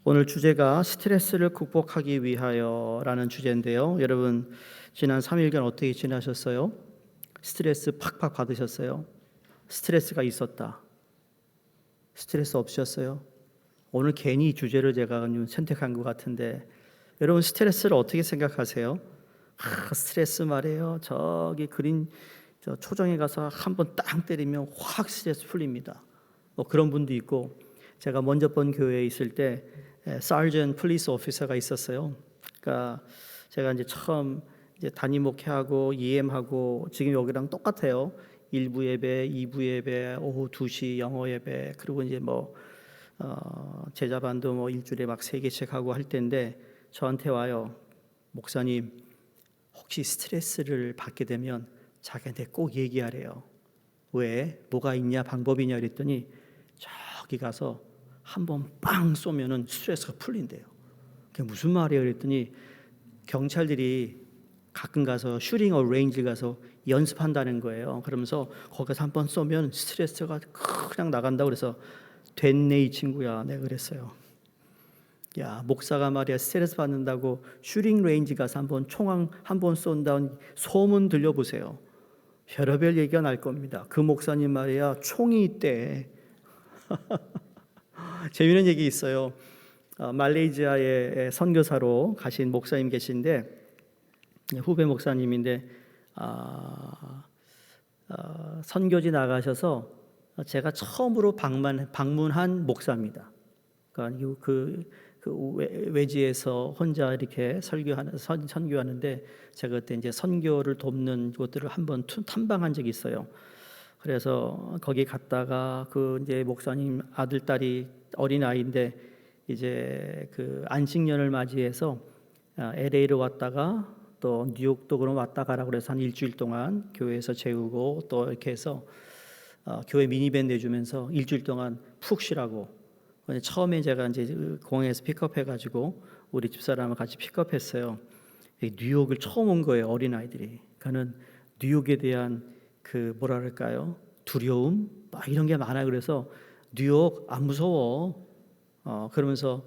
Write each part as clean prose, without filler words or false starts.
오늘 주제가 스트레스를 극복하기 위하여라는 주제인데요. 여러분 지난 3일간 어떻게 지나셨어요? 스트레스 팍팍 받으셨어요? 스트레스가 있었다. 스트레스 없으셨어요? 오늘 괜히 이 주제를 제가 선택한 것 같은데 여러분 스트레스를 어떻게 생각하세요? 스트레스 말이에요. 저기 그린 저 초정에 가서 한번 땅 때리면 확 스트레스 풀립니다. 그런 분도 있고 제가 먼저 본 교회에 있을 때 Sergeant Police Officer가 있었어요. 그러니까 제가 이제 처음 담임 목회하고 EM하고 지금 여기랑 똑같아요. 1부 예배, 2부 예배, 오후 2시 영어 예배, 그리고 이제 제자반도 일주일에 막 3개씩 하고 할 때인데 저한테 와요. 목사님, 혹시 스트레스를 받게 되면 자기한테 꼭 얘기하래요. 왜? 뭐가 있냐, 방법이냐 그랬더니 저기 가서 한번 빵 쏘면은 스트레스가 풀린대요. 그게 무슨 말이에요? 그랬더니 경찰들이 가끔 가서 슈팅 레인지 가서 연습한다는 거예요. 그러면서 거기서 한번 쏘면 스트레스가 그냥 나간다고 그래서 됐네 이 친구야. 내가 그랬어요. 야, 목사가 말이야 스트레스 받는다고 슈팅 레인지 가서 한번 총 한번 쏜다는 소문 들려보세요. 별의별 얘기가 날 겁니다. 그 목사님 말이야 총이 있대. 재미있는 얘기 있어요. 말레이시아에 선교사로 가신 목사님 계신데 후배 목사님인데 선교지 나가셔서 제가 처음으로 방문한 목사입니다. 그러니까 그 외지에서 혼자 이렇게 선교하는데 제가 그때 이제 선교를 돕는 곳들을 한번 탐방한 적이 있어요. 그래서 거기 갔다가 그 이제 목사님 아들 딸이 어린 아이인데 이제 그 안식년을 맞이해서 LA로 왔다가 또 뉴욕도 그럼 왔다 가라 그래서 한 일주일 동안 교회에서 재우고 또 이렇게 해서 교회 미니밴 내주면서 일주일 동안 푹 쉬라고. 처음에 제가 이제 공항에서 픽업해가지고 우리 집사람을 같이 픽업했어요. 뉴욕을 처음 온 거예요, 어린 아이들이. 그러니까는 뉴욕에 대한 그 뭐랄까요, 두려움 막 이런 게 많아요. 그래서 뉴욕 안 무서워. 그러면서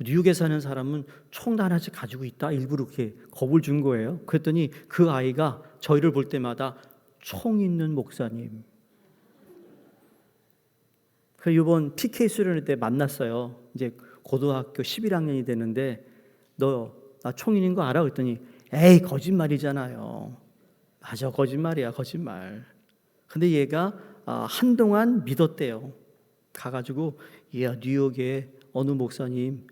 뉴욕에 사는 사람은 총 하나씩 가지고 있다. 일부러 그렇게 겁을 준 거예요. 그랬더니 그 아이가 저희를 볼 때마다 총 있는 목사님. 그 이번 PK 수련회 때 만났어요. 이제 고등학교 11학년이 되는데 너 나 총 있는 거 알아? 그랬더니 에이 거짓말이잖아요. 맞아, 거짓말이야, 거짓말. 근데 얘가 한동안 믿었대요. 가가지고 야 뉴욕에 어느 목사님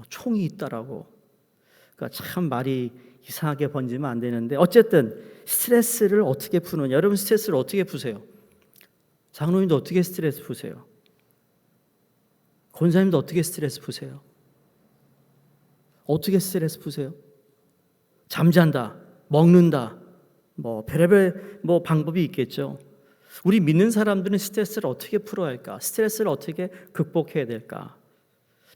총이 있다라고. 그러니까 참 말이 이상하게 번지면 안 되는데 어쨌든 스트레스를 어떻게 푸느냐. 여러분 스트레스를 어떻게 푸세요? 장로님도 어떻게 스트레스 푸세요? 권사님도 어떻게 스트레스 푸세요? 어떻게 스트레스 푸세요? 잠잔다, 먹는다, 별의별 방법이 있겠죠. 우리 믿는 사람들은 스트레스를 어떻게 풀어야 할까? 스트레스를 어떻게 극복해야 될까?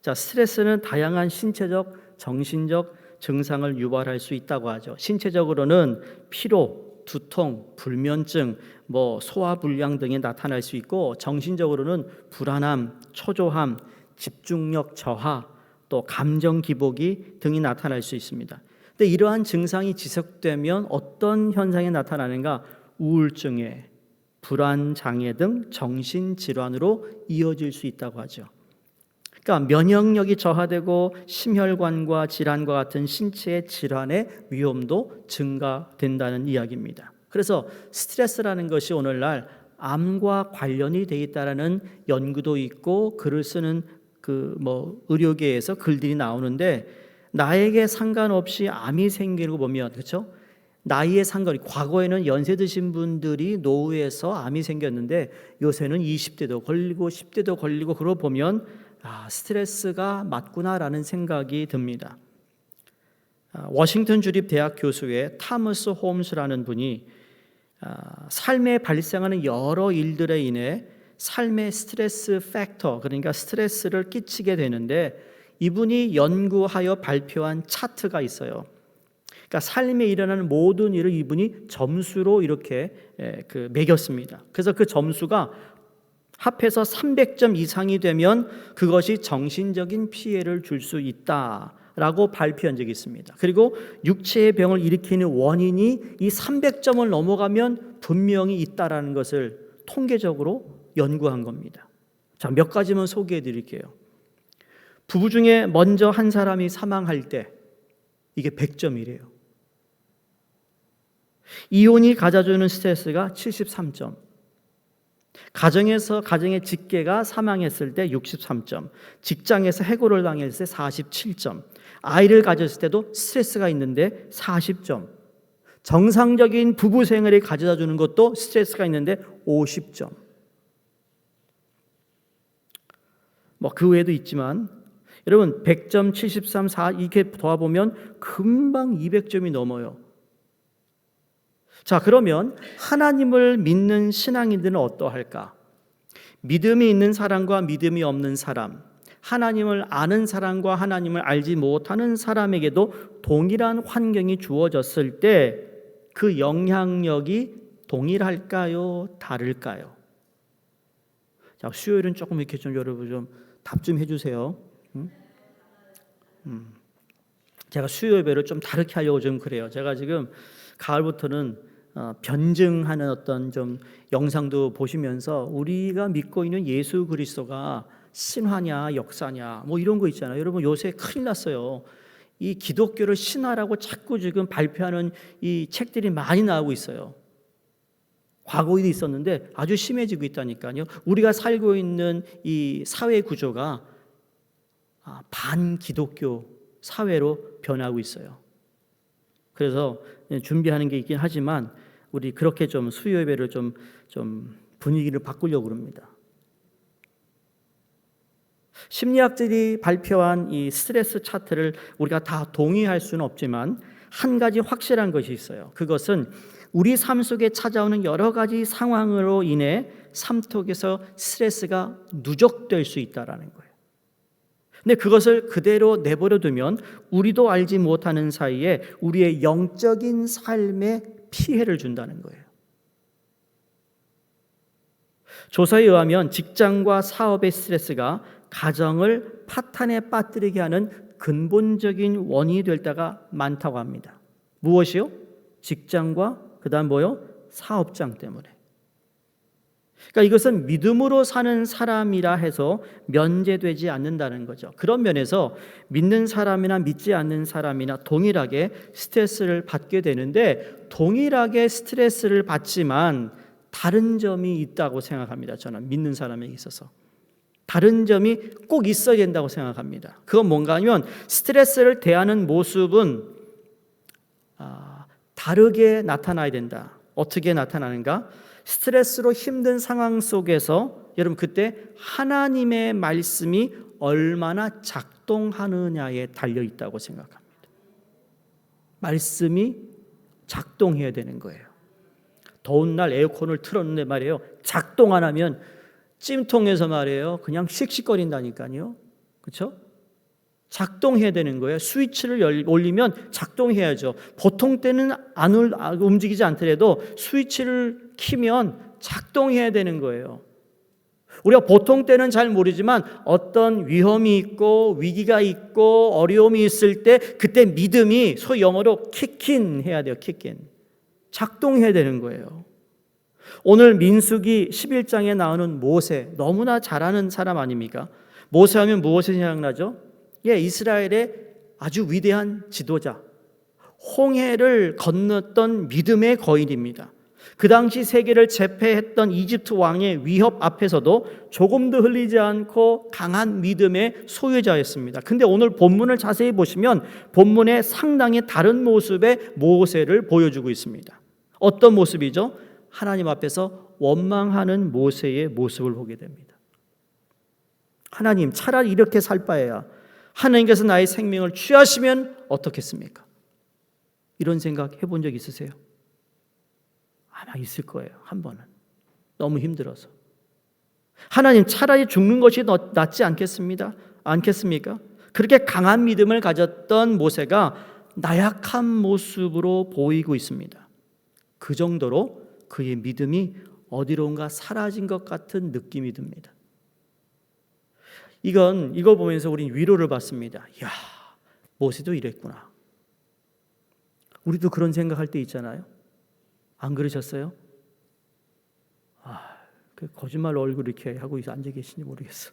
자, 스트레스는 다양한 신체적, 정신적 증상을 유발할 수 있다고 하죠. 신체적으로는 피로, 두통, 불면증, 소화불량 등이 나타날 수 있고, 정신적으로는 불안함, 초조함, 집중력 저하, 또 감정 기복이 등이 나타날 수 있습니다. 근데 이러한 증상이 지속되면 어떤 현상이 나타나는가? 우울증에, 불안 장애 등 정신 질환으로 이어질 수 있다고 하죠. 그러니까 면역력이 저하되고 심혈관과 질환과 같은 신체의 질환의 위험도 증가된다는 이야기입니다. 그래서 스트레스라는 것이 오늘날 암과 관련이 돼 있다라는 연구도 있고 글을 쓰는 의료계에서 글들이 나오는데 나에게 상관없이 암이 생기는 거 보면 그렇죠? 나이에 상관이 과거에는 연세 드신 분들이 노후에서 암이 생겼는데 요새는 20대도 걸리고 10대도 걸리고 그러고 보면 스트레스가 맞구나라는 생각이 듭니다. 워싱턴 주립 대학 교수의 타머스 홈스라는 분이 삶에 발생하는 여러 일들에 인해 삶의 스트레스 팩터, 그러니까 스트레스를 끼치게 되는데 이분이 연구하여 발표한 차트가 있어요. 그러니까 삶에 일어나는 모든 일을 이분이 점수로 이렇게 매겼습니다. 그래서 그 점수가 합해서 300점 이상이 되면 그것이 정신적인 피해를 줄 수 있다라고 발표한 적이 있습니다. 그리고 육체의 병을 일으키는 원인이 이 300점을 넘어가면 분명히 있다라는 것을 통계적으로 연구한 겁니다. 자, 몇 가지만 소개해 드릴게요. 부부 중에 먼저 한 사람이 사망할 때 이게 100점이래요. 이혼이 가져주는 스트레스가 73점. 가정의 직계가 사망했을 때 63점, 직장에서 해고를 당했을 때 47점, 아이를 가졌을 때도 스트레스가 있는데 40점, 정상적인 부부 생활이 가져다 주는 것도 스트레스가 있는데 50점. 뭐 그 외에도 있지만 여러분 100점, 73, 4 이렇게 도와보면 금방 200점이 넘어요. 자, 그러면 하나님을 믿는 신앙인들은 어떠할까? 믿음이 있는 사람과 믿음이 없는 사람, 하나님을 아는 사람과 하나님을 알지 못하는 사람에게도 동일한 환경이 주어졌을 때 그 영향력이 동일할까요? 다를까요? 자, 수요일은 조금 이렇게 좀 여러분 좀 답 좀 해주세요. 제가 수요 예배를 좀 다르게 하려고 좀 그래요. 제가 지금 가을부터는 변증하는 어떤 좀 영상도 보시면서 우리가 믿고 있는 예수 그리스도가 신화냐 역사냐 뭐 이런 거 있잖아요. 여러분 요새 큰일 났어요. 이 기독교를 신화라고 자꾸 지금 발표하는 이 책들이 많이 나오고 있어요. 과거에도 있었는데 아주 심해지고 있다니까요. 우리가 살고 있는 이 사회 구조가 반기독교 사회로 변하고 있어요. 그래서 준비하는 게 있긴 하지만 우리 그렇게 좀 수요 예배를 좀 분위기를 바꾸려고 합니다. 심리학들이 발표한 이 스트레스 차트를 우리가 다 동의할 수는 없지만 한 가지 확실한 것이 있어요. 그것은 우리 삶 속에 찾아오는 여러 가지 상황으로 인해 삶 속에서 스트레스가 누적될 수 있다라는 거예요. 근데 그것을 그대로 내버려 두면 우리도 알지 못하는 사이에 우리의 영적인 삶에 피해를 준다는 거예요. 조사에 의하면 직장과 사업의 스트레스가 가정을 파탄에 빠뜨리게 하는 근본적인 원인이 될 때가 많다고 합니다. 무엇이요? 직장과 그다음 뭐요? 사업장 때문에. 그러니까 이것은 믿음으로 사는 사람이라 해서 면제되지 않는다는 거죠. 그런 면에서 믿는 사람이나 믿지 않는 사람이나 동일하게 스트레스를 받게 되는데 동일하게 스트레스를 받지만 다른 점이 있다고 생각합니다. 저는 믿는 사람에게 있어서. 다른 점이 꼭 있어야 된다고 생각합니다. 그건 뭔가 하면 스트레스를 대하는 모습은 다르게 나타나야 된다. 어떻게 나타나는가? 스트레스로 힘든 상황 속에서 여러분 그때 하나님의 말씀이 얼마나 작동하느냐에 달려 있다고 생각합니다. 말씀이 작동해야 되는 거예요. 더운 날 에어컨을 틀었는데 말이에요. 작동 안 하면 찜통에서 말이에요. 그냥 씩씩거린다니까요. 그렇죠? 작동해야 되는 거예요. 스위치를 올리면 작동해야죠. 보통 때는 안 움직이지 않더라도 스위치를 키면 작동해야 되는 거예요. 우리가 보통 때는 잘 모르지만 어떤 위험이 있고 위기가 있고 어려움이 있을 때 그때 믿음이 소위 영어로 킥인 해야 돼요. 킥인. 작동해야 되는 거예요. 오늘 민수기 11장에 나오는 모세 너무나 잘하는 사람 아닙니까? 모세하면 무엇이 생각나죠? 이스라엘의 아주 위대한 지도자, 홍해를 건넜던 믿음의 거인입니다. 그 당시 세계를 제패했던 이집트 왕의 위협 앞에서도 조금도 흘리지 않고 강한 믿음의 소유자였습니다. 근데 오늘 본문을 자세히 보시면 본문에 상당히 다른 모습의 모세를 보여주고 있습니다. 어떤 모습이죠? 하나님 앞에서 원망하는 모세의 모습을 보게 됩니다. 하나님, 차라리 이렇게 살 바에야 하나님께서 나의 생명을 취하시면 어떻겠습니까? 이런 생각 해본 적 있으세요? 아마 있을 거예요. 한 번은. 너무 힘들어서. 하나님, 차라리 죽는 것이 낫지 않겠습니까? 그렇게 강한 믿음을 가졌던 모세가 나약한 모습으로 보이고 있습니다. 그 정도로 그의 믿음이 어디론가 사라진 것 같은 느낌이 듭니다. 이거 보면서 우린 위로를 받습니다. 이야, 모세도 이랬구나. 우리도 그런 생각할 때 있잖아요. 안 그러셨어요? 그 거짓말 얼굴 이렇게 하고 앉아 계신지 모르겠어.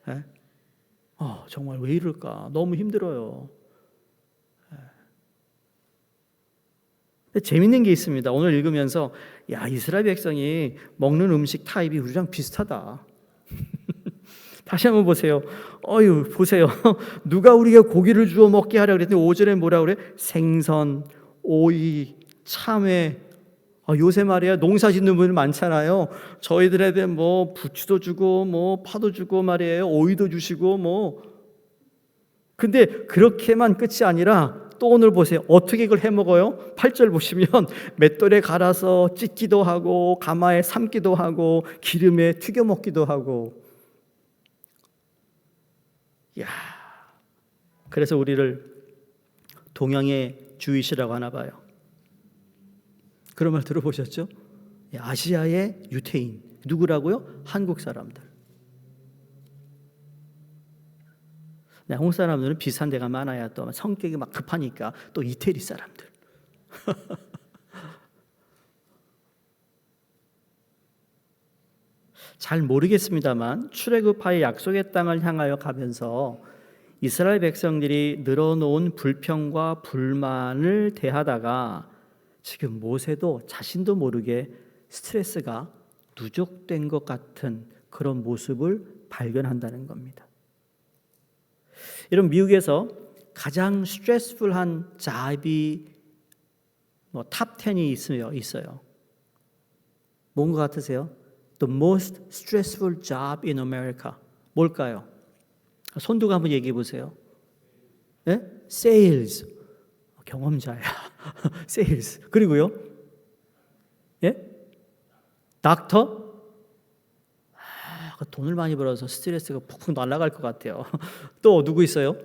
네? 정말 왜 이럴까? 너무 힘들어요. 근데 재밌는 게 있습니다. 오늘 읽으면서 이스라엘 백성이 먹는 음식 타입이 우리랑 비슷하다. 다시 한번 보세요. 보세요. 누가 우리가 고기를 주워 먹게 하라 그랬더니 5절에 뭐라 그래? 생선, 오이, 참외. 요새 말이야 농사 짓는 분들 많잖아요. 저희들한테 뭐 부추도 주고 뭐 파도 주고 말이에요. 오이도 주시고 뭐. 근데 그렇게만 끝이 아니라 또 오늘 보세요. 어떻게 이걸 해 먹어요? 8절 보시면 맷돌에 갈아서 찢기도 하고 가마에 삶기도 하고 기름에 튀겨 먹기도 하고. 그래서 우리를 동양의 주이시라고 하나 봐요. 그런 말 들어보셨죠? 아시아의 유태인. 누구라고요? 한국 사람들. 한국 사람들은 비슷한 데가 많아야 또 성격이 막 급하니까 또 이태리 사람들. 잘 모르겠습니다만 출애굽하여 약속의 땅을 향하여 가면서 이스라엘 백성들이 늘어놓은 불평과 불만을 대하다가 지금 모세도 자신도 모르게 스트레스가 누적된 것 같은 그런 모습을 발견한다는 겁니다. 여러분, 미국에서 가장 스트레스풀한 잡이 탑 10이 있어요. 뭔 것 같으세요? The most stressful job in America. 뭘까요? 손두고 한번 얘기해 보세요. 네? Sales. 경험자야. Sales. 그리고요? 예? 닥터? 돈을 많이 벌어서 스트레스가 푹푹 날아갈 것 같아요. 또 누구 있어요?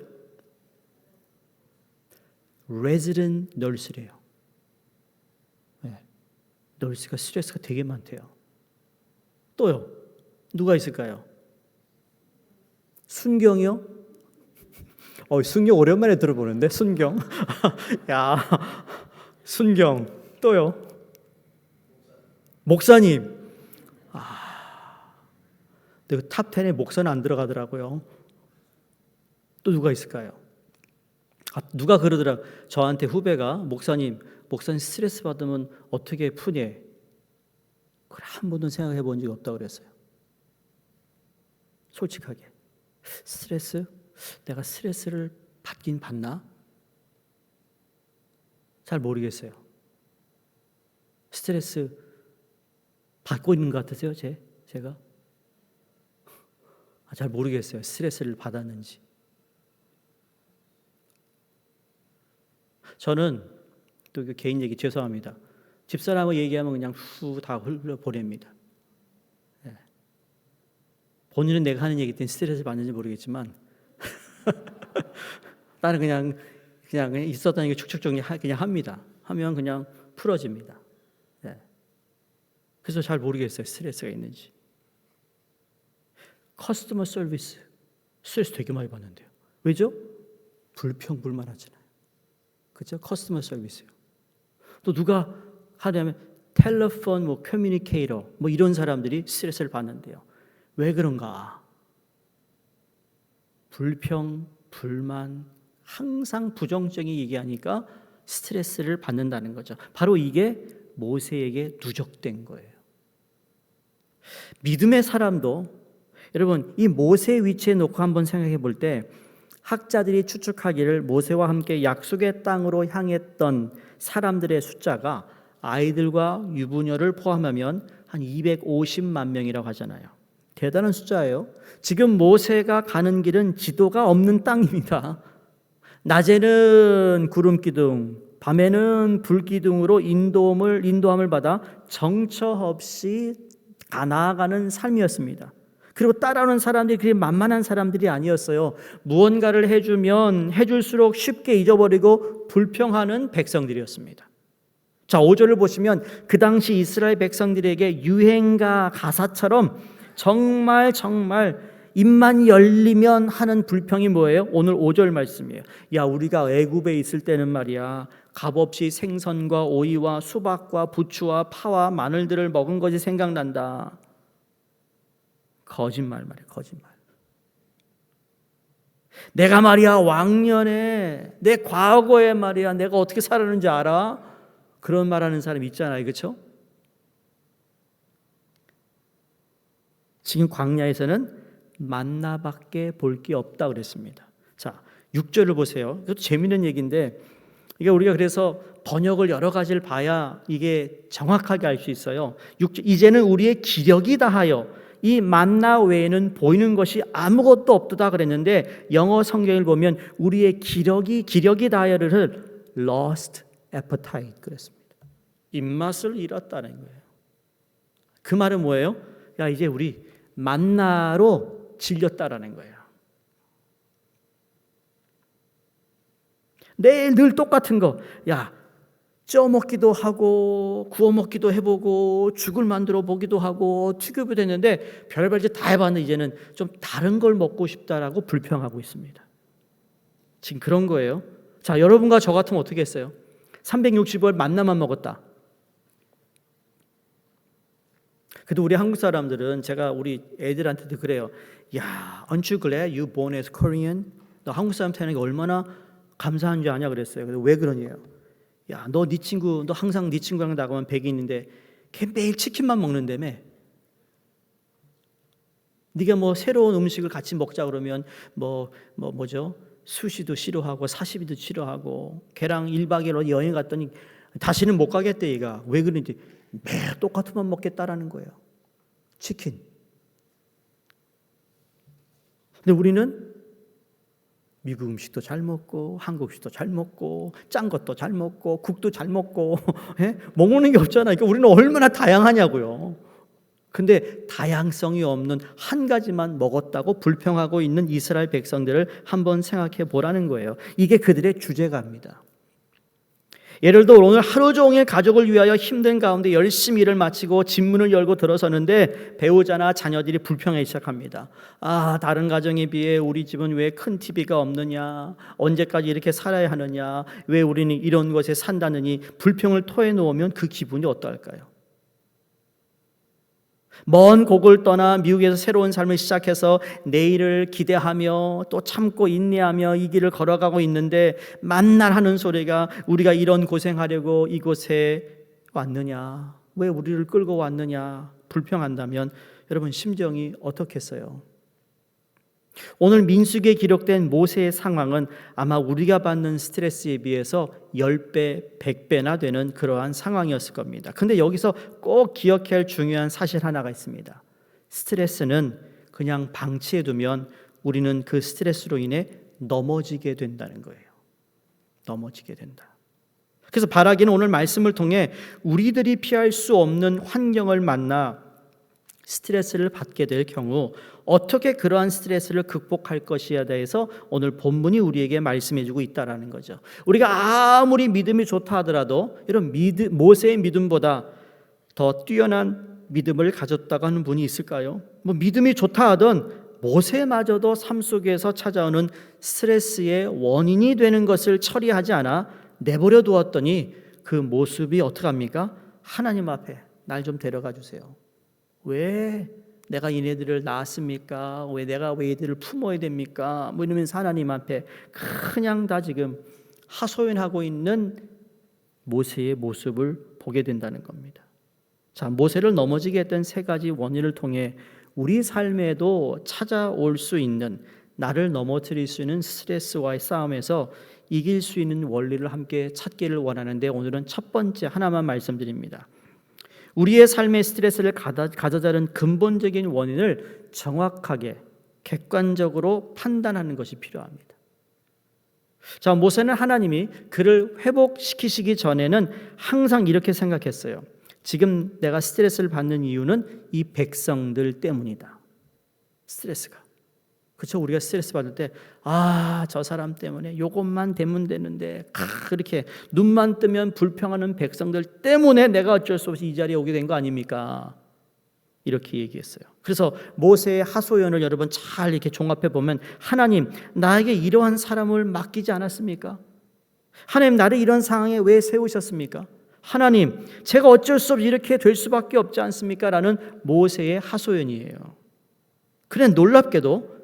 Resident nurse래요. 네. nurse가 스트레스가 되게 많대요. 또요? 누가 있을까요? 순경이요? 순경 오랜만에 들어보는데 순경. 야, 순경. 또요? 목사님. 근데 탑 10에 목사는 안 들어가더라고요. 또 누가 있을까요? 누가 그러더라. 저한테 후배가 목사님 스트레스 받으면 어떻게 푸냐? 그걸 한 번도 생각해 본 적이 없다고 그랬어요. 솔직하게. 내가 스트레스를 받긴 받나? 잘 모르겠어요. 스트레스 받고 있는 것 같으세요? 제가? 잘 모르겠어요. 스트레스를 받았는지. 저는 또 개인 얘기 죄송합니다. 집사람하고 얘기하면 그냥 다 흘려보냅니다. 네. 본인은 내가 하는 얘기 때문에 스트레스 받는지 모르겠지만 나는 그냥 있었던 게 축축 정리 그냥 합니다. 하면 그냥 풀어집니다. 네. 그래서 잘 모르겠어요. 스트레스가 있는지. 커스터머 서비스 스트레스 되게 많이 받는데요. 왜죠? 불평불만하잖아요. 그렇죠? 커스터머 서비스요. 또 누가 하냐면 텔레폰 커뮤니케이터 이런 사람들이 스트레스를 받는데요. 왜 그런가? 불평, 불만, 항상 부정적인 얘기하니까 스트레스를 받는다는 거죠. 바로 이게 모세에게 누적된 거예요. 믿음의 사람도 여러분 이 모세의 위치에 놓고 한번 생각해 볼 때 학자들이 추측하기를 모세와 함께 약속의 땅으로 향했던 사람들의 숫자가 아이들과 유부녀를 포함하면 한 250만 명이라고 하잖아요. 대단한 숫자예요. 지금 모세가 가는 길은 지도가 없는 땅입니다. 낮에는 구름 기둥, 밤에는 불 기둥으로 인도함을 받아 정처 없이 나아가는 삶이었습니다. 그리고 따라오는 사람들이 그렇게 만만한 사람들이 아니었어요. 무언가를 해주면 해줄수록 쉽게 잊어버리고 불평하는 백성들이었습니다. 자, 5절을 보시면 그 당시 이스라엘 백성들에게 유행가 가사처럼 정말 입만 열리면 하는 불평이 뭐예요? 오늘 5절 말씀이에요. 야, 우리가 애굽에 있을 때는 말이야, 값없이 생선과 오이와 수박과 부추와 파와 마늘들을 먹은 것이 생각난다. 거짓말 말이야, 거짓말. 내가 말이야, 왕년에 내 과거에 말이야, 내가 어떻게 살았는지 알아? 그런 말하는 사람 있잖아요, 그렇죠? 지금 광야에서는 만나밖에 볼 게 없다 그랬습니다. 자, 6절을 보세요. 이것도 재미있는 얘기인데, 이게 우리가 그래서 번역을 여러 가지를 봐야 이게 정확하게 알 수 있어요. 6절, 이제는 우리의 기력이 다하여 이 만나 외에는 보이는 것이 아무것도 없다 그랬는데, 영어 성경을 보면 우리의 기력이 다하여를 lost appetite 그랬습니다. 입맛을 잃었다는 거예요. 그 말은 뭐예요? 야, 이제 우리 만나로 질렸다라는 거예요. 매일 늘 똑같은 거, 야, 쪄 먹기도 하고 구워 먹기도 해보고 죽을 만들어 보기도 하고 튀겨도 됐는데 별의별 짓 다 해봤는데 이제는 좀 다른 걸 먹고 싶다라고 불평하고 있습니다. 지금 그런 거예요. 자, 여러분과 저 같으면 어떻게 했어요? 365일 만나만 먹었다. 그래도 우리 한국 사람들은, 제가 우리 애들한테도 그래요. 야, aren't you glad you born as Korean? 너 한국 사람 태어나는 게 얼마나 감사한 줄 아냐 그랬어요. 그래서 왜 그러냐요? 야, 너 항상 네 친구랑 나가면 백인인데 걔 매일 치킨만 먹는다며. 네가 뭐 새로운 음식을 같이 먹자 그러면 뭐죠? 수시도 싫어하고 사시미도 싫어하고, 걔랑 1박 2일 여행 갔더니 다시는 못 가겠대 얘가. 왜 그런지 매일 똑같은 만 먹겠다라는 거예요. 치킨. 근데 우리는 미국 음식도 잘 먹고 한국 음식도 잘 먹고 짠 것도 잘 먹고 국도 잘 먹고 못 먹는 게 없잖아요. 그러니까 우리는 얼마나 다양하냐고요. 근데 다양성이 없는 한 가지만 먹었다고 불평하고 있는 이스라엘 백성들을 한번 생각해 보라는 거예요. 이게 그들의 주제가입니다. 예를 들어 오늘 하루 종일 가족을 위하여 힘든 가운데 열심히 일을 마치고 집문을 열고 들어서는데 배우자나 자녀들이 불평하기 시작합니다. 아, 다른 가정에 비해 우리 집은 왜 큰 TV가 없느냐, 언제까지 이렇게 살아야 하느냐, 왜 우리는 이런 곳에 산다느니 불평을 토해 놓으면 그 기분이 어떨까요? 먼 곳을 떠나 미국에서 새로운 삶을 시작해서 내일을 기대하며 또 참고 인내하며 이 길을 걸어가고 있는데 만날 하는 소리가, 우리가 이런 고생하려고 이곳에 왔느냐, 왜 우리를 끌고 왔느냐 불평한다면 여러분 심정이 어떻겠어요? 오늘 민수기에 기록된 모세의 상황은 아마 우리가 받는 스트레스에 비해서 10배, 100배나 되는 그러한 상황이었을 겁니다. 근데 여기서 꼭 기억해야 할 중요한 사실 하나가 있습니다. 스트레스는 그냥 방치해두면 우리는 그 스트레스로 인해 넘어지게 된다는 거예요. 넘어지게 된다. 그래서 바라기는 오늘 말씀을 통해 우리들이 피할 수 없는 환경을 만나 스트레스를 받게 될 경우 어떻게 그러한 스트레스를 극복할 것이에 대해서 오늘 본문이 우리에게 말씀해주고 있다라는 거죠. 우리가 아무리 믿음이 좋다 하더라도 이런 모세의 믿음보다 더 뛰어난 믿음을 가졌다고 하는 분이 있을까요? 뭐 믿음이 좋다 하던 모세마저도 삶 속에서 찾아오는 스트레스의 원인이 되는 것을 처리하지 않아 내버려 두었더니 그 모습이 어떻게 합니까? 하나님 앞에 날 좀 데려가 주세요. 왜 내가 얘네들을 낳았습니까? 왜 내가 얘들을 품어야 됩니까? 뭐 이러면서 하나님 앞에 그냥 다 지금 하소연하고 있는 모세의 모습을 보게 된다는 겁니다. 자, 모세를 넘어지게 했던 세 가지 원인을 통해 우리 삶에도 찾아올 수 있는, 나를 넘어뜨릴 수 있는 스트레스와의 싸움에서 이길 수 있는 원리를 함께 찾기를 원하는데, 오늘은 첫 번째 하나만 말씀드립니다. 우리의 삶의 스트레스를 가져다는 근본적인 원인을 정확하게 객관적으로 판단하는 것이 필요합니다. 자, 모세는 하나님이 그를 회복시키시기 전에는 항상 이렇게 생각했어요. 지금 내가 스트레스를 받는 이유는 이 백성들 때문이다. 스트레스가. 그렇죠? 우리가 스트레스 받을 때 저 사람 때문에 요것만 되면 되는데 그렇게 눈만 뜨면 불평하는 백성들 때문에 내가 어쩔 수 없이 이 자리에 오게 된 거 아닙니까? 이렇게 얘기했어요. 그래서 모세의 하소연을 여러분 잘 이렇게 종합해 보면 하나님 나에게 이러한 사람을 맡기지 않았습니까? 하나님 나를 이런 상황에 왜 세우셨습니까? 하나님 제가 어쩔 수 없이 이렇게 될 수밖에 없지 않습니까? 라는 모세의 하소연이에요. 그래 놀랍게도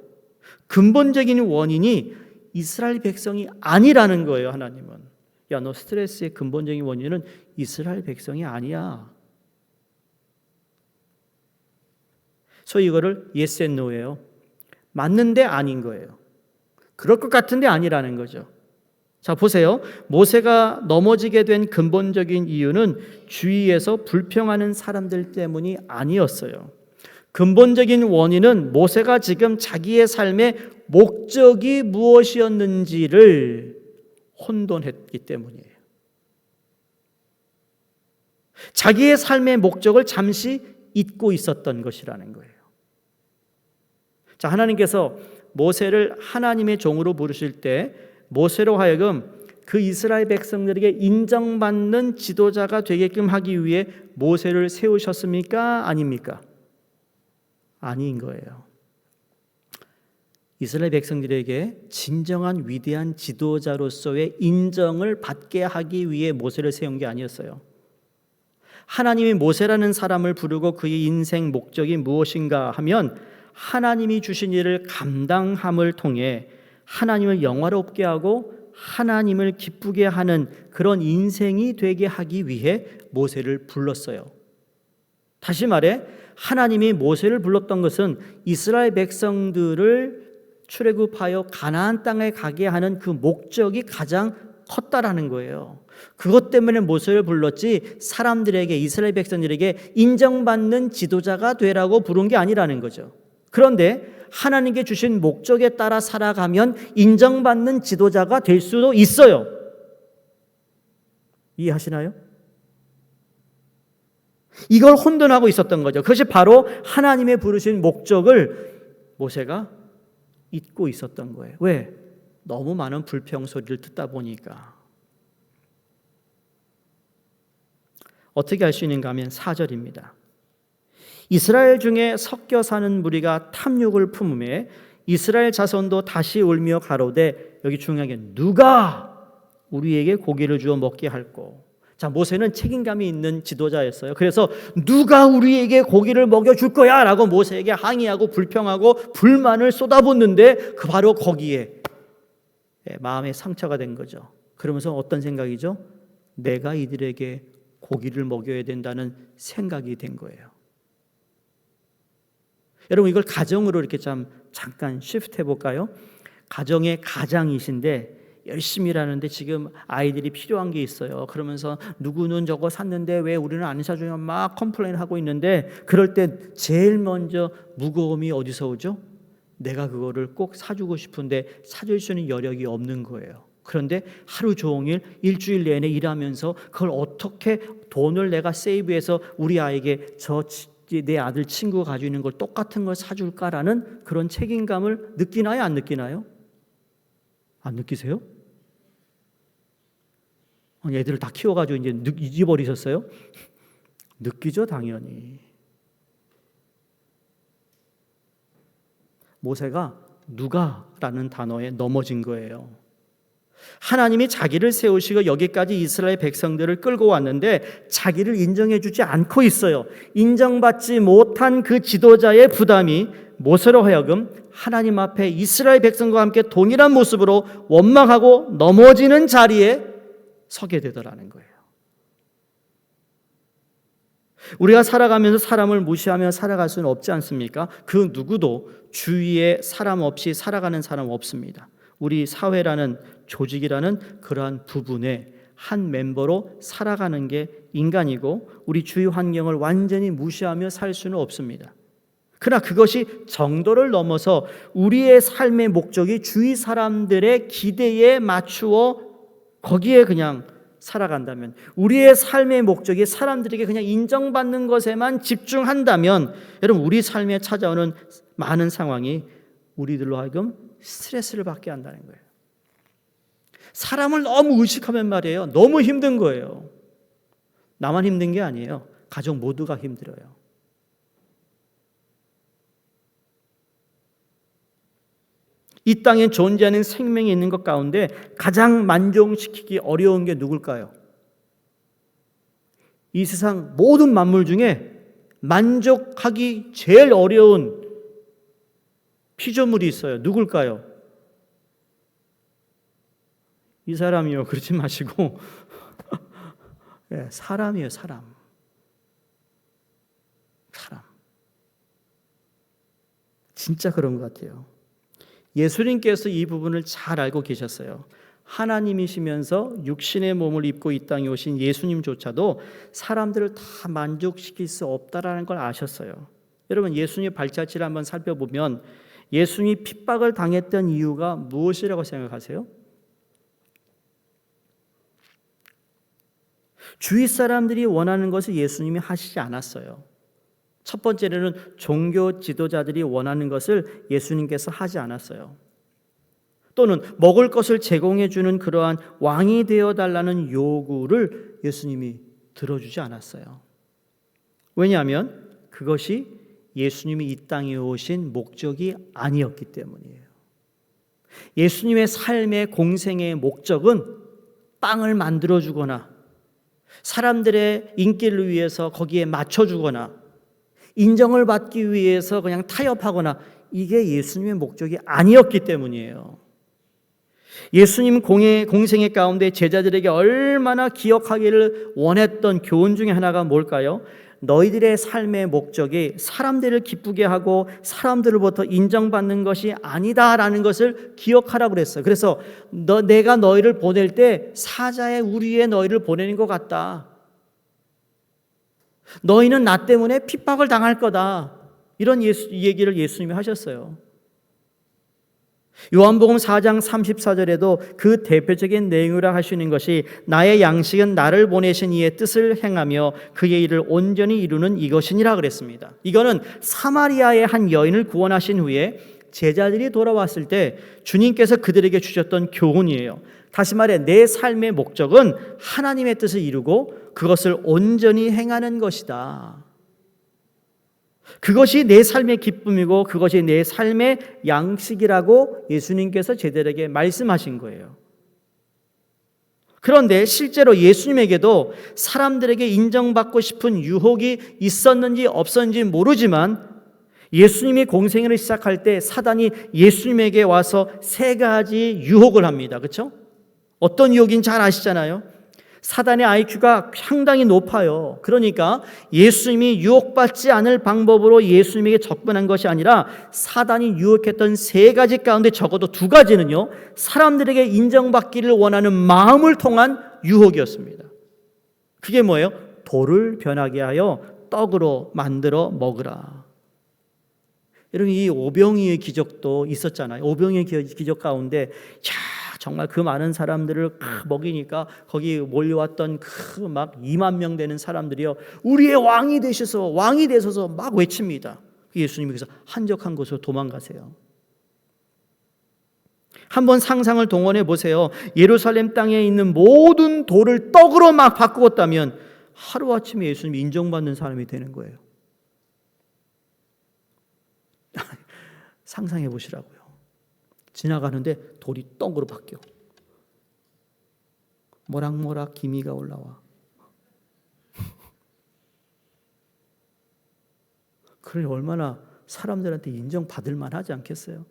근본적인 원인이 이스라엘 백성이 아니라는 거예요. 하나님은 야 너 스트레스의 근본적인 원인은 이스라엘 백성이 아니야. 소위 이거를 yes and no예요. 맞는데 아닌 거예요. 그럴 것 같은데 아니라는 거죠. 자 보세요. 모세가 넘어지게 된 근본적인 이유는 주위에서 불평하는 사람들 때문이 아니었어요. 근본적인 원인은 모세가 지금 자기의 삶의 목적이 무엇이었는지를 혼돈했기 때문이에요. 자기의 삶의 목적을 잠시 잊고 있었던 것이라는 거예요. 자, 하나님께서 모세를 하나님의 종으로 부르실 때 모세로 하여금 그 이스라엘 백성들에게 인정받는 지도자가 되게끔 하기 위해 모세를 세우셨습니까? 아닙니까? 아닌 거예요. 이스라엘 백성들에게 진정한 위대한 지도자로서의 인정을 받게 하기 위해 모세를 세운 게 아니었어요. 하나님이 모세라는 사람을 부르고 그의 인생 목적이 무엇인가 하면 하나님이 주신 일을 감당함을 통해 하나님을 영화롭게 하고 하나님을 기쁘게 하는 그런 인생이 되게 하기 위해 모세를 불렀어요. 다시 말해 하나님이 모세를 불렀던 것은 이스라엘 백성들을 출애굽하여 가나안 땅에 가게 하는 그 목적이 가장 컸다라는 거예요. 그것 때문에 모세를 불렀지 사람들에게 이스라엘 백성들에게 인정받는 지도자가 되라고 부른 게 아니라는 거죠. 그런데 하나님께 주신 목적에 따라 살아가면 인정받는 지도자가 될 수도 있어요. 이해하시나요? 이걸 혼돈하고 있었던 거죠. 그것이 바로 하나님의 부르신 목적을 모세가 잊고 있었던 거예요. 왜? 너무 많은 불평 소리를 듣다 보니까. 어떻게 할 수 있는가 하면 4절입니다. 이스라엘 중에 섞여 사는 무리가 탐욕을 품음에 이스라엘 자손도 다시 울며 가로되, 여기 중요한 게 누가 우리에게 고기를 주어 먹게 할꼬. 자, 모세는 책임감이 있는 지도자였어요. 그래서 누가 우리에게 고기를 먹여줄 거야 라고 모세에게 항의하고 불평하고 불만을 쏟아붓는데 그 바로 거기에 마음에 상처가 된 거죠. 그러면서 어떤 생각이죠? 내가 이들에게 고기를 먹여야 된다는 생각이 된 거예요. 여러분 이걸 가정으로 이렇게 잠깐 시프트 해볼까요? 가정의 가장이신데 열심히 일하는데 지금 아이들이 필요한 게 있어요. 그러면서 누구는 저거 샀는데 왜 우리는 안 사주냐 막 컴플레인 하고 있는데 그럴 때 제일 먼저 무거움이 어디서 오죠? 내가 그거를 꼭 사주고 싶은데 사줄 수 있는 여력이 없는 거예요. 그런데 하루 종일 일주일 내내 일하면서 그걸 어떻게 돈을 내가 세이브해서 우리 아이에게 내 아들 친구가 가지고 있는 걸 똑같은 걸 사줄까라는 그런 책임감을 느끼나요? 안 느끼나요? 안 느끼세요? 애들을 다 키워가지고 이제 잊어버리셨어요? 느끼죠, 당연히. 모세가 누가라는 단어에 넘어진 거예요. 하나님이 자기를 세우시고 여기까지 이스라엘 백성들을 끌고 왔는데 자기를 인정해 주지 않고 있어요. 인정받지 못한 그 지도자의 부담이 모세로 하여금 하나님 앞에 이스라엘 백성과 함께 동일한 모습으로 원망하고 넘어지는 자리에 서게 되더라는 거예요. 우리가 살아가면서 사람을 무시하며 살아갈 수는 없지 않습니까? 그 누구도 주위에 사람 없이 살아가는 사람 없습니다. 우리 사회라는 조직이라는 그러한 부분에 한 멤버로 살아가는 게 인간이고 우리 주위 환경을 완전히 무시하며 살 수는 없습니다. 그러나 그것이 정도를 넘어서 우리의 삶의 목적이 주위 사람들의 기대에 맞추어 거기에 그냥 살아간다면, 우리의 삶의 목적이 사람들에게 그냥 인정받는 것에만 집중한다면 여러분 우리 삶에 찾아오는 많은 상황이 우리들로 하여금 스트레스를 받게 한다는 거예요. 사람을 너무 의식하면 말이에요. 너무 힘든 거예요. 나만 힘든 게 아니에요. 가족 모두가 힘들어요. 이 땅에 존재하는 생명이 있는 것 가운데 가장 만족시키기 어려운 게 누굴까요? 이 세상 모든 만물 중에 만족하기 제일 어려운 피조물이 있어요. 누굴까요? 이 사람이요. 그러지 마시고 네, 사람이에요. 사람. 진짜 그런 것 같아요. 예수님께서 이 부분을 잘 알고 계셨어요. 하나님이시면서 육신의 몸을 입고 이 땅에 오신 예수님조차도 사람들을 다 만족시킬 수 없다라는 걸 아셨어요. 여러분, 예수님의 발자취를 한번 살펴보면 예수님이 핍박을 당했던 이유가 무엇이라고 생각하세요? 주위 사람들이 원하는 것을 예수님이 하시지 않았어요. 첫 번째로는 종교 지도자들이 원하는 것을 예수님께서 하지 않았어요. 또는 먹을 것을 제공해 주는 그러한 왕이 되어 달라는 요구를 예수님이 들어주지 않았어요. 왜냐하면 그것이 예수님이 이 땅에 오신 목적이 아니었기 때문이에요. 예수님의 삶의 공생의 목적은 빵을 만들어 주거나 사람들의 인기를 위해서 거기에 맞춰 주거나 인정을 받기 위해서 그냥 타협하거나 이게 예수님의 목적이 아니었기 때문이에요. 예수님 공생의 가운데 제자들에게 얼마나 기억하기를 원했던 교훈 중에 하나가 뭘까요? 너희들의 삶의 목적이 사람들을 기쁘게 하고 사람들로부터 인정받는 것이 아니다라는 것을 기억하라고 그랬어요. 그래서 내가 너희를 보낼 때 사자의 우리에 너희를 보내는 것 같다. 너희는 나 때문에 핍박을 당할 거다. 이런 얘기를 예수님이 하셨어요. 요한복음 4장 34절에도 그 대표적인 내용이라 하시는 것이 나의 양식은 나를 보내신 이의 뜻을 행하며 그의 일을 온전히 이루는 이것이니라 그랬습니다. 이거는 사마리아의 한 여인을 구원하신 후에 제자들이 돌아왔을 때 주님께서 그들에게 주셨던 교훈이에요. 다시 말해 내 삶의 목적은 하나님의 뜻을 이루고 그것을 온전히 행하는 것이다. 그것이 내 삶의 기쁨이고 그것이 내 삶의 양식이라고 예수님께서 제자들에게 말씀하신 거예요. 그런데 실제로 예수님에게도 사람들에게 인정받고 싶은 유혹이 있었는지 없었는지 모르지만 예수님이 공생애를 시작할 때 사단이 예수님에게 와서 세 가지 유혹을 합니다. 그렇죠? 어떤 유혹인지 잘 아시잖아요. 사단의 IQ가 상당히 높아요. 그러니까 예수님이 유혹받지 않을 방법으로 예수님에게 접근한 것이 아니라 사단이 유혹했던 세 가지 가운데 적어도 두 가지는요, 사람들에게 인정받기를 원하는 마음을 통한 유혹이었습니다. 그게 뭐예요? 돌을 변하게 하여 떡으로 만들어 먹으라. 여러분, 이 오병이의 기적도 있었잖아요. 오병이의 기적 가운데 정말 그 많은 사람들을 먹이니까 거기 몰려왔던 그 막 2만 명 되는 사람들이요, 우리의 왕이 되셔서 막 외칩니다. 예수님이 그래서 한적한 곳으로 도망가세요. 한번 상상을 동원해 보세요. 예루살렘 땅에 있는 모든 돌을 떡으로 막 바꾸었다면 하루아침에 예수님이 인정받는 사람이 되는 거예요. 상상해 보시라고요. 지나가는데 돌이 떡으로 바뀌어. 모락모락 기미가 올라와. 그러니 얼마나 사람들한테 인정받을 만하지 않겠어요?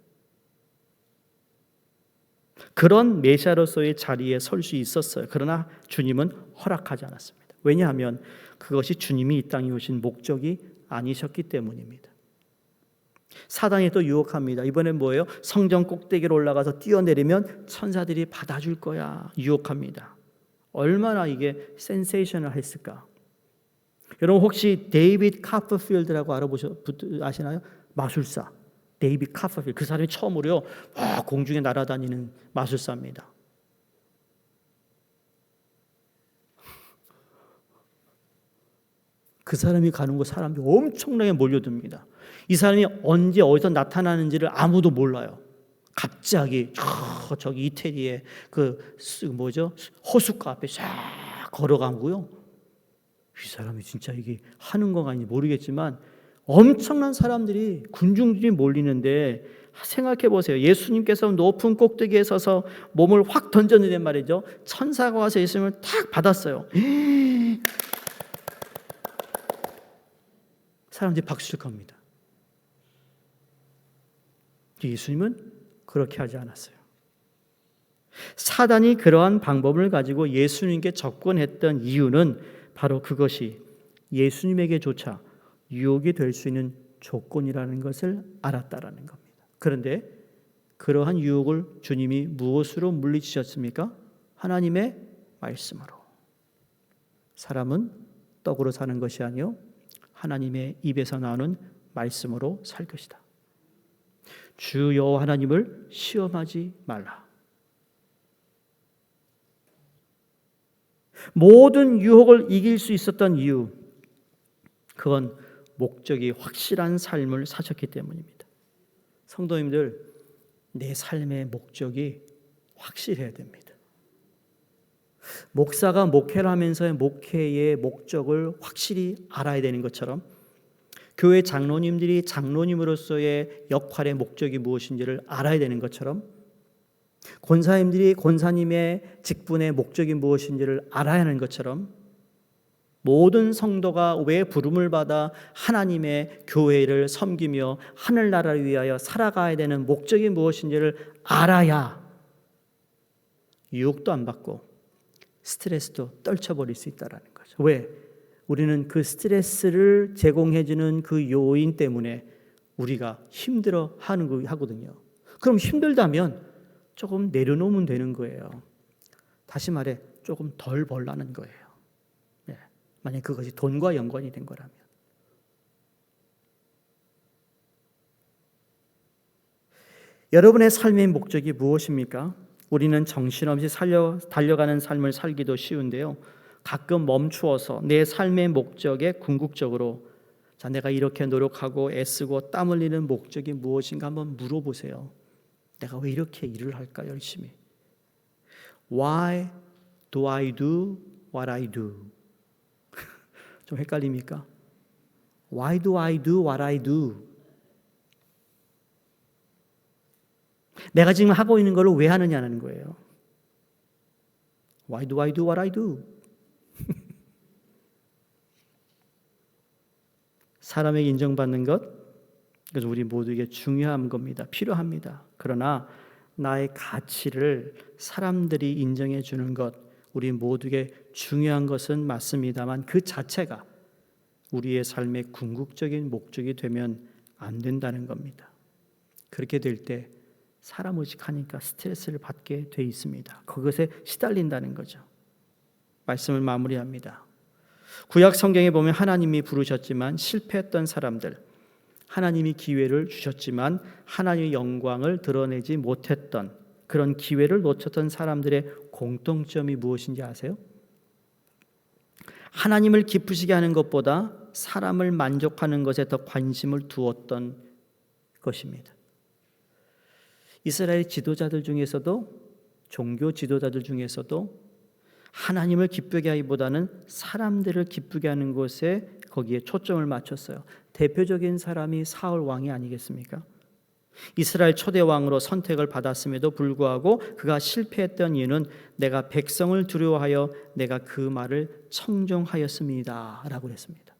그런 메시아로서의 자리에 설 수 있었어요. 그러나 주님은 허락하지 않았습니다. 왜냐하면 그것이 주님이 이 땅에 오신 목적이 아니셨기 때문입니다. 사단이 또 유혹합니다. 이번엔 뭐예요? 성전 꼭대기로 올라가서 뛰어내리면 천사들이 받아줄 거야. 유혹합니다. 얼마나 이게 센세이셔널 했을까? 여러분 혹시 데이빗 카퍼필드라고 아시나요? 마술사 데이빗 카퍼필드. 그 사람이 처음으로요, 공중에 날아다니는 마술사입니다. 그 사람이 가는 곳 사람들이 엄청나게 몰려듭니다. 이 사람이 언제 어디서 나타나는지를 아무도 몰라요. 갑자기 저기 이태리에 호숫가 앞에 쫙 걸어가고요. 이 사람이 진짜 이게 하는 건가 아닌지 모르겠지만 엄청난 사람들이 군중들이 몰리는데 생각해 보세요. 예수님께서 높은 꼭대기에 서서 몸을 확 던졌는데 말이죠. 천사가 와서 예수님을 탁 받았어요. 사람들이 박수칠 겁니다. 예수님은 그렇게 하지 않았어요. 사단이 그러한 방법을 가지고 예수님께 접근했던 이유는 바로 그것이 예수님에게조차 유혹이 될 수 있는 조건이라는 것을 알았다라는 겁니다. 그런데 그러한 유혹을 주님이 무엇으로 물리치셨습니까? 하나님의 말씀으로. 사람은 떡으로 사는 것이 아니요 하나님의 입에서 나오는 말씀으로 살 것이다. 주 여호와 하나님을 시험하지 말라. 모든 유혹을 이길 수 있었던 이유, 그건 목적이 확실한 삶을 사셨기 때문입니다. 성도님들, 내 삶의 목적이 확실해야 됩니다. 목사가 목회를 하면서의 목회의 목적을 확실히 알아야 되는 것처럼 교회 장로님들이 장로님으로서의 역할의 목적이 무엇인지를 알아야 되는 것처럼 권사님들이 권사님의 직분의 목적이 무엇인지를 알아야 하는 것처럼 모든 성도가 왜 부름을 받아 하나님의 교회를 섬기며 하늘나라를 위하여 살아가야 되는 목적이 무엇인지를 알아야 유혹도 안 받고 스트레스도 떨쳐버릴 수 있다는 거죠. 왜? 우리는 그 스트레스를 제공해주는 그 요인 때문에 우리가 힘들어 하거든요. 그럼 힘들다면 조금 내려놓으면 되는 거예요. 다시 말해 조금 덜 벌라는 거예요. 네. 만약 그것이 돈과 연관이 된 거라면. 여러분의 삶의 목적이 무엇입니까? 우리는 정신없이 달려가는 삶을 살기도 쉬운데요. 가끔 멈추어서 내 삶의 목적에 궁극적으로 내가 이렇게 노력하고 애쓰고 땀 흘리는 목적이 무엇인가 한번 물어보세요. 내가 왜 이렇게 일을 할까 열심히? Why do I do what I do? 좀 헷갈립니까? Why do I do what I do? 내가 지금 하고 있는 걸 왜 하느냐는 거예요. Why do I do what I do? 사람에게 인정받는 것, 그래서 우리 모두에게 중요한 겁니다. 필요합니다. 그러나 나의 가치를 사람들이 인정해 주는 것, 우리 모두에게 중요한 것은 맞습니다만 그 자체가 우리의 삶의 궁극적인 목적이 되면 안 된다는 겁니다. 그렇게 될 때 사람 의식하니까 스트레스를 받게 돼 있습니다. 그것에 시달린다는 거죠. 말씀을 마무리합니다. 구약 성경에 보면 하나님이 부르셨지만 실패했던 사람들, 하나님이 기회를 주셨지만 하나님의 영광을 드러내지 못했던 그런 기회를 놓쳤던 사람들의 공통점이 무엇인지 아세요? 하나님을 기쁘시게 하는 것보다 사람을 만족하는 것에 더 관심을 두었던 것입니다. 이스라엘 지도자들 중에서도 종교 지도자들 중에서도 하나님을 기쁘게 하기보다는 사람들을 기쁘게 하는 것에 거기에 초점을 맞췄어요. 대표적인 사람이 사울 왕이 아니겠습니까? 이스라엘 초대 왕으로 선택을 받았음에도 불구하고 그가 실패했던 이유는 내가 백성을 두려워하여 내가 그 말을 청종하였습니다 라고 했습니다.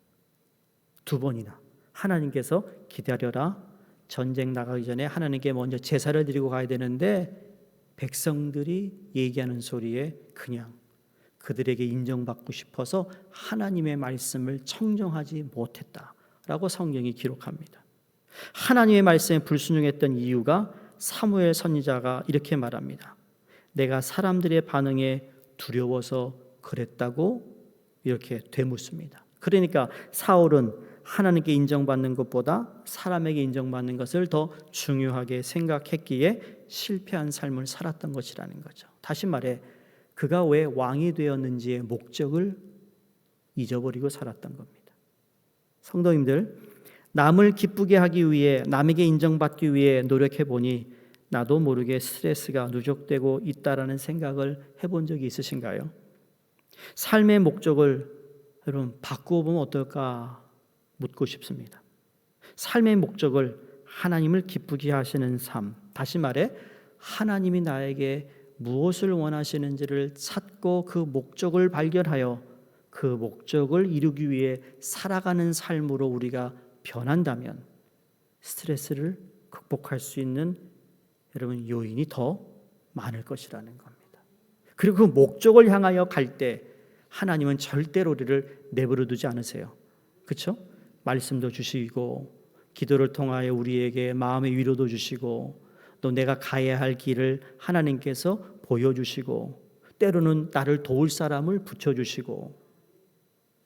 두 번이나 하나님께서 기다려라, 전쟁 나가기 전에 하나님께 먼저 제사를 드리고 가야 되는데 백성들이 얘기하는 소리에 그냥 그들에게 인정받고 싶어서 하나님의 말씀을 청정하지 못했다라고 성경이 기록합니다. 하나님의 말씀에 불순종했던 이유가 사무엘 선지자가 이렇게 말합니다. 내가 사람들의 반응에 두려워서 그랬다고 이렇게 되묻습니다. 그러니까 사울은 하나님께 인정받는 것보다 사람에게 인정받는 것을 더 중요하게 생각했기에 실패한 삶을 살았던 것이라는 거죠. 다시 말해 그가 왜 왕이 되었는지의 목적을 잊어버리고 살았던 겁니다. 성도님들, 남을 기쁘게 하기 위해, 남에게 인정받기 위해 노력해 보니 나도 모르게 스트레스가 누적되고 있다라는 생각을 해본 적이 있으신가요? 삶의 목적을 여러분 바꾸어 보면 어떨까 묻고 싶습니다. 삶의 목적을 하나님을 기쁘게 하시는 삶, 다시 말해 하나님이 나에게 무엇을 원하시는지를 찾고 그 목적을 발견하여 그 목적을 이루기 위해 살아가는 삶으로 우리가 변한다면 스트레스를 극복할 수 있는 여러분 요인이 더 많을 것이라는 겁니다. 그리고 그 목적을 향하여 갈 때 하나님은 절대로 우리를 내버려 두지 않으세요. 그렇죠? 말씀도 주시고 기도를 통하여 우리에게 마음의 위로도 주시고 또 내가 가야 할 길을 하나님께서 보여주시고 때로는 나를 도울 사람을 붙여주시고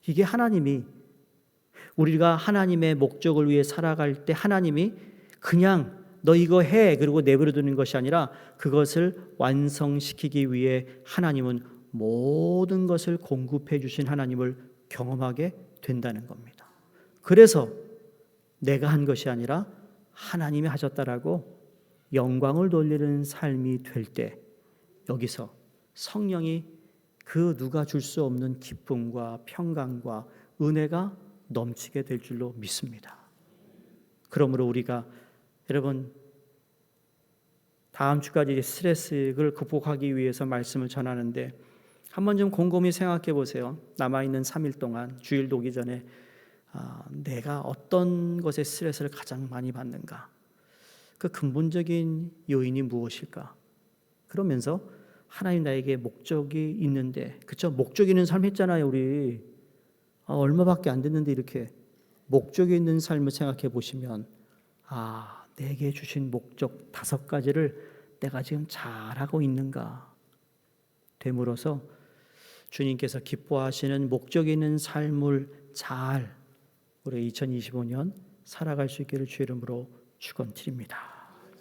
이게 하나님이 우리가 하나님의 목적을 위해 살아갈 때 하나님이 그냥 너 이거 해 그리고 내버려 두는 것이 아니라 그것을 완성시키기 위해 하나님은 모든 것을 공급해 주신 하나님을 경험하게 된다는 겁니다. 그래서 내가 한 것이 아니라 하나님이 하셨다라고 영광을 돌리는 삶이 될 때 여기서 성령이 그 누가 줄 수 없는 기쁨과 평강과 은혜가 넘치게 될 줄로 믿습니다. 그러므로 우리가 여러분 다음 주까지 스트레스를 극복하기 위해서 말씀을 전하는데 한번 좀 곰곰이 생각해 보세요. 남아있는 3일 동안 주일 오기 전에 내가 어떤 것에 스트레스를 가장 많이 받는가? 그 근본적인 요인이 무엇일까? 그러면서 하나님 나에게 목적이 있는데 그쵸? 목적이 있는 삶 했잖아요 우리. 얼마밖에 안 됐는데 이렇게 목적이 있는 삶을 생각해 보시면 내게 주신 목적 5가지를 내가 지금 잘하고 있는가 됨으로써 주님께서 기뻐하시는 목적 있는 삶을 잘 우리 2025년 살아갈 수 있기를 주의 이름으로 축원드립니다.